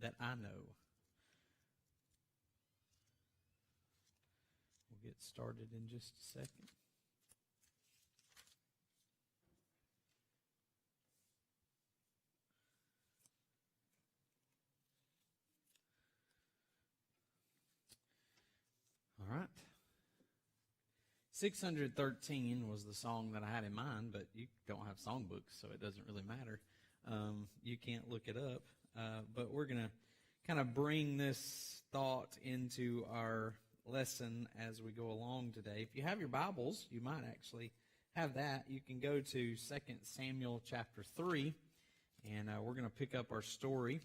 that I know. We'll get started in just a second. All right. 613 was the song that I had in mind, but you don't have songbooks, so it doesn't really matter. You can't look it up. But we're going to kind of bring this thought into our lesson as we go along today. If you have your Bibles, you might actually have that. You can go to 2 Samuel chapter 3, and we're going to pick up our story.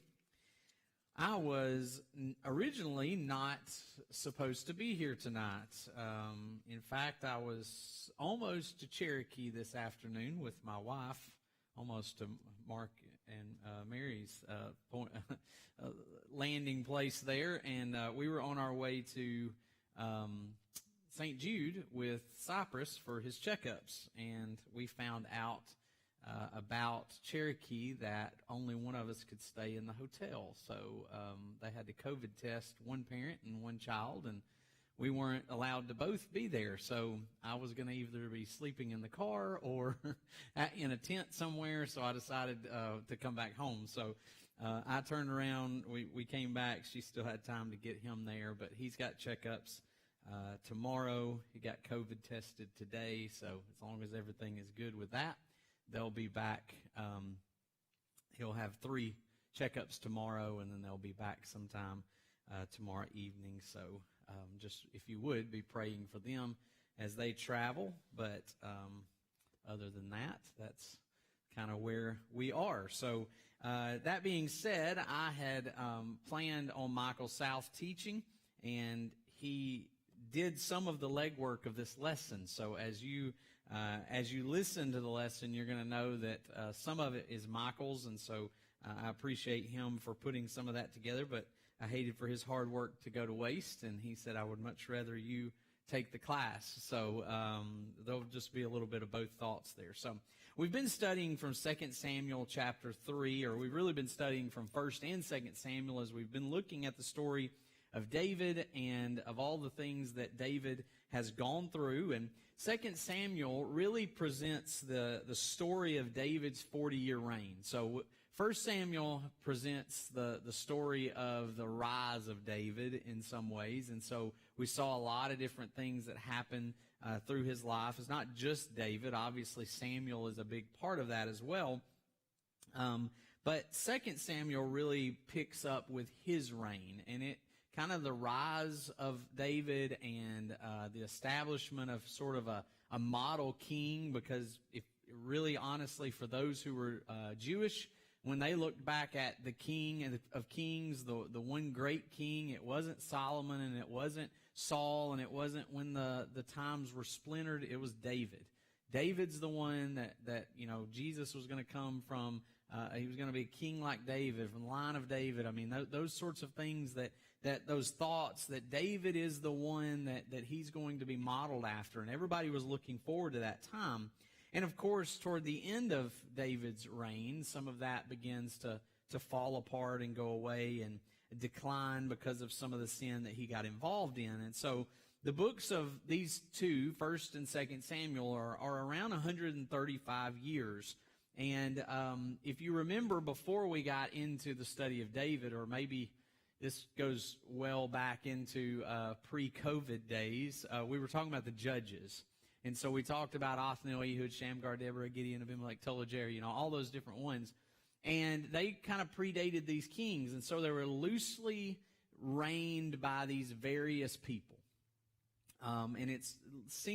I was originally not supposed to be here tonight. In fact, I was almost to Cherokee this afternoon with my wife, almost to Mark and Mary's landing place there, and we were on our way to St. Jude with Cypress for his checkups, and we found out about Cherokee that only one of us could stay in the hotel. So they had to COVID test one parent and one child, and we weren't allowed to both be there. So I was going to either be sleeping in the car or in a tent somewhere, so I decided to come back home. So I turned around, we came back. She still had time to get him there, but he's got checkups tomorrow. He got COVID tested today, so as long as everything is good with that, they'll be back. He'll have 3 checkups tomorrow, and then they'll be back sometime tomorrow evening. So just, if you would, be praying for them as they travel. But other than that, that's kind of where we are. So that being said, I had planned on Michael South teaching, and he did some of the legwork of this lesson. So as you listen to the lesson, you're going to know that some of it is Michael's, and so I appreciate him for putting some of that together, but I hated for his hard work to go to waste, and he said, I would much rather you take the class. So there'll just be a little bit of both thoughts there. So we've been studying from 2 Samuel chapter 3, or we've really been studying from 1 and 2 Samuel as we've been looking at the story of David and of all the things that David has gone through. And 2 Samuel really presents the story of David's 40-year reign. So 1 Samuel presents the story of the rise of David in some ways. And so we saw a lot of different things that happened through his life. It's not just David. Obviously, Samuel is a big part of that as well. But 2 Samuel really picks up with his reign, and it kind of the rise of David and the establishment of sort of a model king, because if really honestly, for those who were Jewish, when they looked back at the king of kings, the one great king, it wasn't Solomon and it wasn't Saul and it wasn't when the times were splintered, it was David. David's the one that Jesus was going to come from. He was going to be a king like David, from the line of David. I mean, those sorts of things that those thoughts that David is the one that he's going to be modeled after. And everybody was looking forward to that time. And of course, toward the end of David's reign, some of that begins to fall apart and go away and decline because of some of the sin that he got involved in. And so the books of these two, 1 and 2 Samuel, are around 135 years. And if you remember, before we got into the study of David, or maybe this goes well back into pre-COVID days, we were talking about the judges. And so we talked about Othniel, Ehud, Shamgar, Deborah, Gideon, Abimelech, Tolajer, all those different ones. And they kind of predated these kings. And so they were loosely reigned by these various people. And it seems